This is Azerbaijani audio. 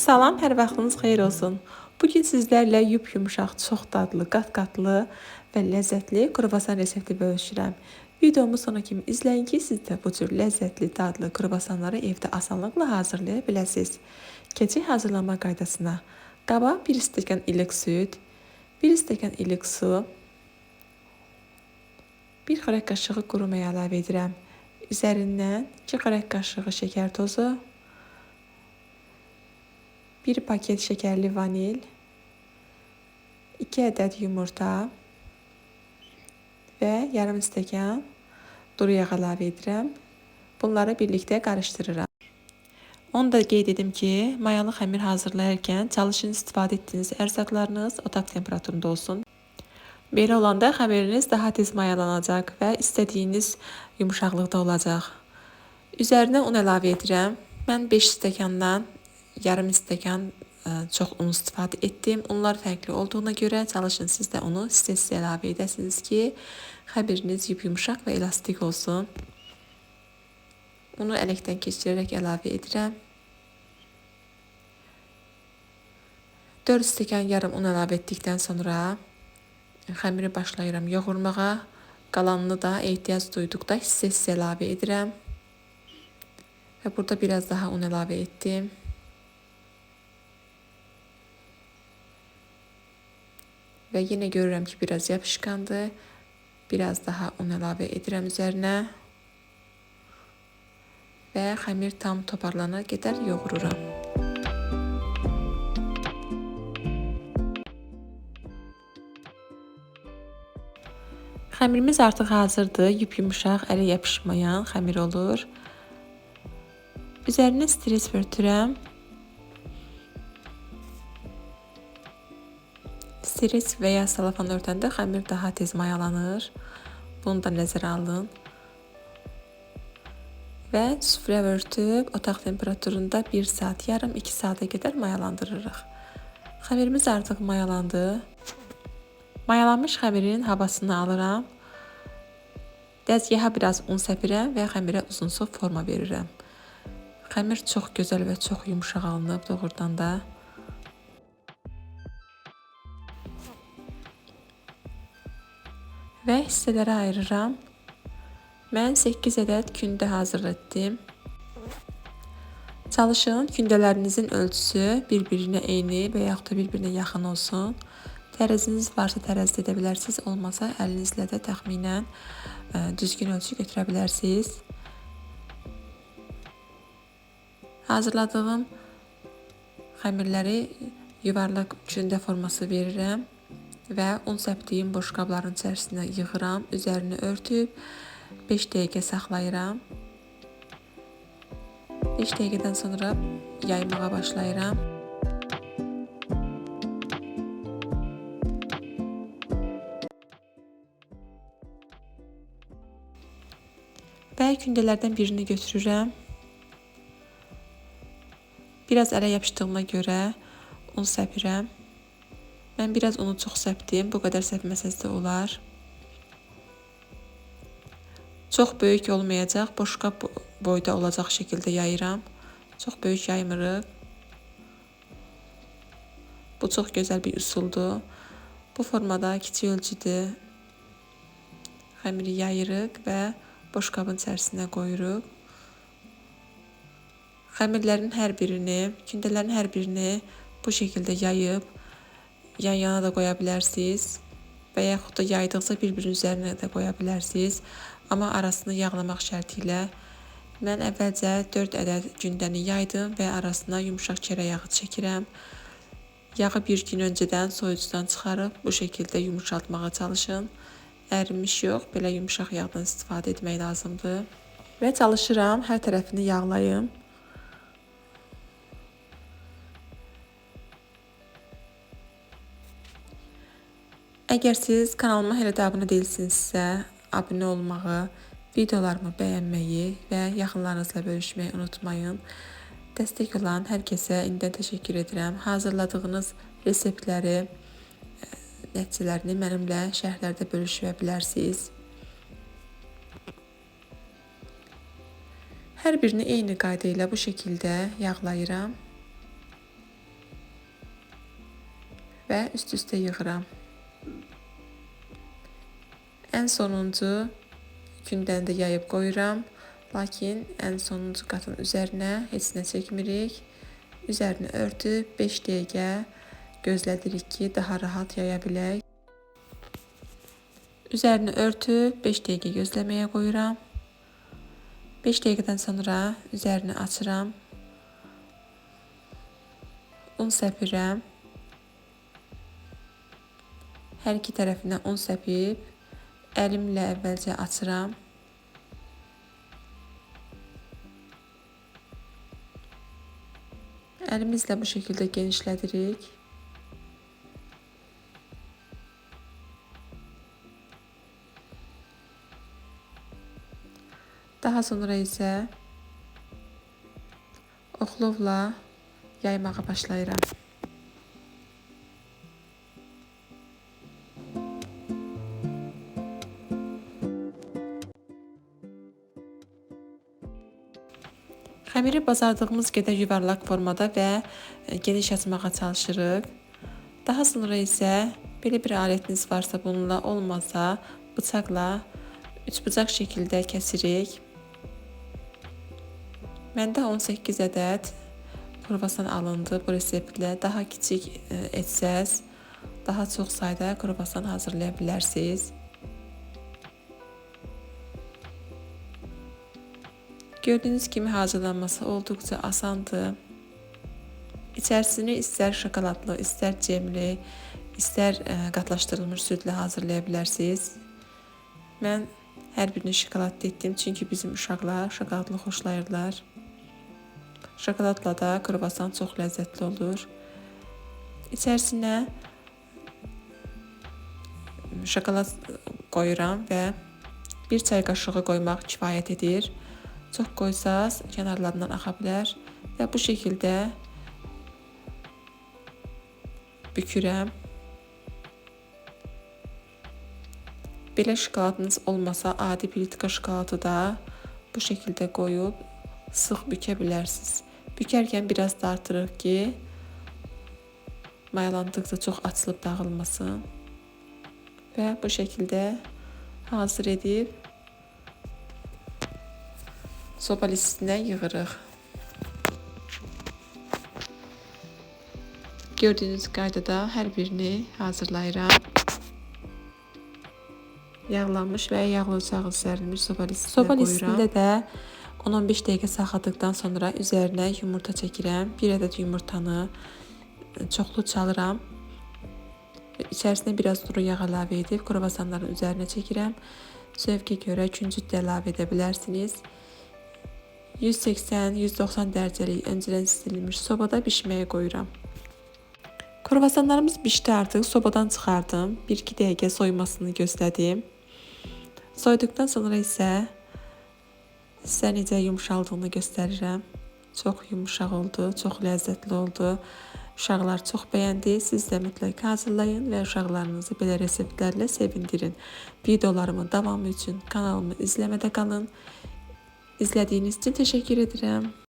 Salam, hər vaxtınız xeyir olsun. Bugün sizlərlə yumuşaq, çox dadlı, qat-qatlı və ləzzətli kruvasan resepti bölüşürəm. Videomu sona kimi izləyin ki, siz də bu cür ləzzətli, dadlı kruvasanları evdə asanlıqla hazırlaya biləsiniz. Keçək hazırlama qaydasına. Qaba 1 stəkan ilıq süd, 1 stəkan ilıq su, 1 xörək qaşığı quru maya əlavə edirəm. Üzərindən 2 xörək qaşığı şəkər tozu, 1 paket şekerli vanil, 2 adet yumurta ve yarım stəkan duru yağ əlavə edirəm. Bunları birlikte karıştırıram. Onu da qeyd edim ki, mayalı xəmir hazırlayarkən çalışın istifadə etdiyiniz ərzaqlarınız otaq temperaturunda olsun. Belə olanda xəmiriniz daha tez mayalanacaq və istədiyiniz yumuşaqlıqda olacaq. Üzərinə un əlavə edirəm. Mən 5 stəkandan yarım stəkan çox un istifadə etdim. Unlar fərqli olduğuna görə çalışın siz də unu istə-istə əlavə edəsiniz ki, xəmiriniz yumuşaq və elastik olsun. Unu ələkdən keçirərək əlavə edirəm. 4 stəkan yarım un əlavə etdikdən sonra xəmiri başlayıram yoğurmağa. Qalanını da ehtiyac duyduqda hissə-hissə əlavə edirəm. Və burada biraz daha un əlavə etdim. Və yenə görürəm ki, biraz yapışkandır. Biraz daha un əlavə edirəm üzərinə. Və xəmir tam toparlana qədər yoğururam. Xəmirimiz artıq hazırdır. Yumuşaq, ələ yapışmayan xəmir olur. Üzərinə stres örtürəm. Stres veya salafan örtəndə xəmir daha tez mayalanır. Bunu da nəzərə alın. Və süfrə örtüb otaq temperaturunda 1 saat, yarım 2 saata qədər mayalandırırıq. Xəmirimiz artıq mayalandı. Mayalanmış xəmirin havasını alıram. Dəzgaha biraz un səpirəm və xəmirə uzunsov forma verirəm. Xəmir çox gözəl və çox yumuşaq alınıb doğrudan da. Və hissələrə ayırıram. Mən 8 ədəd kündə hazır etdim. Çalışın kündələrinizin ölçüsü bir-birinə eyni və yaxud da bir-birinə yaxın olsun. Tərəziniz varsa tərəzidə edə bilərsiniz, olmasa əlinizlə də təxminən düzgün ölçü götürə bilərsiniz. Hazırladığım xəmirləri yuvarlaq kündə forması verirəm. Və un səpdiyim boşqabların içərisinə yığıram, üzərini örtüb 5 dəqiqə saxlayıram. 5 dəqiqədən sonra yaymağa başlayıram. Və kündələrdən birini götürürəm. Biraz ələ yapışdığıma görə un səpirəm. Mən biraz unu çox səpdim, bu qədər səpməsəz də olar. Çox böyük olmayacaq, boşqab boyda olacaq şəkildə yayıram. Çox böyük yaymırıq. Bu çox gözəl bir üsuldur. Bu formada kiçik ölçüdə xəmiri yayırıq və boşqabın içərisinə qoyuruq. Xəmirlərin hər birini, kündələrin hər birini bu şəkildə yayıb yan-yana da qoya bilərsiniz və yaxud da yaydıqca bir-birinin üzərinə də qoya bilərsiniz. Amma arasını yağlamaq şərti ilə mən əvvəlcə 4 ədəd gündəni yaydım və arasına yumuşaq kərə yağı çəkirəm. Yağı bir gün öncədən soyucudan çıxarıb bu şəkildə yumuşaltmağa çalışın. Ərimiş yox, belə yumuşaq yağdan istifadə etmək lazımdır. Və çalışıram hər tərəfini yağlayım. Əgər siz kanalıma hələ də abunə deyilsinizsə, abunə olmağı, videolarımı bəyənməyi və yaxınlarınızla bölüşməyi unutmayın. Dəstək olan hər kəsə indidən təşəkkür edirəm. Hazırladığınız reseptləri, nəticələrini mənimlə şərhlərdə bölüşə bilərsiniz. Hər birini eyni qayda ilə bu şəkildə yağlayıram. və üst-üstə yığıram. Ən sonuncu gündən də yayıb qoyuram. Lakin ən sonuncu qatın üzərinə heç nə çəkmirik. Üzərini örtüb 5 dəqiqə gözlədirik ki, daha rahat yaya bilək. Üzərini örtüb 5 dəqiqə gözləməyə qoyuram. 5 dəqiqədən sonra üzərini açıram. Un səpirəm. Hər iki tərəfinə un səpib əlimlə əvvəlcə açıram. Əlimizlə bu şəkildə genişlədirik. Daha sonra isə oxlovla yaymağa başlayıram. Xəmiri bacardığımız qədər yuvarlaq formada və geniş açmağa çalışırıq. Daha sonra isə belə bir alətiniz varsa bununla, olmazsa bıçaqla üçbucaq şəkildə kəsirik. Məndə 18 ədəd kruvasan alındı bu reseptlə. Daha kiçik etsəz, daha çox sayda kruvasan hazırlaya bilərsiniz. Gördüyünüz kimi hazırlanması olduqca asandır. İçərisini istər şokoladlı, istər cemli, istər qatlaşdırılmış südlə hazırlaya bilərsiniz. Mən hər birini şokoladlı etdim, çünki bizim uşaqlar şokoladlı xoşlayırlar. Şokoladla da kruvasan çox ləzzətli olur. İçərisinə şokolad qoyuram və 1 çay qaşığı qoymaq kifayət edir. Çox qoysaz kənarlarından axa bilər və bu şəkildə bükürəm. Belə şokoladınız olmasa adi plitka şokoladı da bu şəkildə qoyub sıx bükə bilərsiniz. Bükərkən biraz da artırıq ki, mayalandıqca çox açılıb dağılmasın. Və bu şəkildə hazır edib soba listinə yığırıq. Gördüyünüz qaydada hər birini hazırlayıram. Yağlanmış və yağlı ocağı sərilmiş soba listinə qoyuram. Soba listində də 10-15 dəqiqə saxladıqdan sonra üzərinə yumurta çəkirəm. 1 ədəd yumurtanı çoxlu çalıram. İçərisinə biraz duru yağ əlavə edib kruvasanların üzərinə çəkirəm. Zövqə görə küncüt də əlavə edə bilərsiniz. 180-190 dərəcəlik öncədən isidilmiş sobada bişməyə qoyuram. Kruvasanlarımız bişdi artıq. Sobadan çıxardım. 1-2 dəqiqə soymasını gözlədim. Soyduqdan sonra isə sizə necə yumşaldığını göstərirəm. Çox yumuşaq oldu, çox ləzzətli oldu. Uşaqlar çox bəyəndi. Siz də mütləq hazırlayın və uşaqlarınızı belə reseptlərlə sevindirin. Videolarımın davamı üçün kanalımı izləmədə qalın. İzlədiyiniz için teşekkür ederim.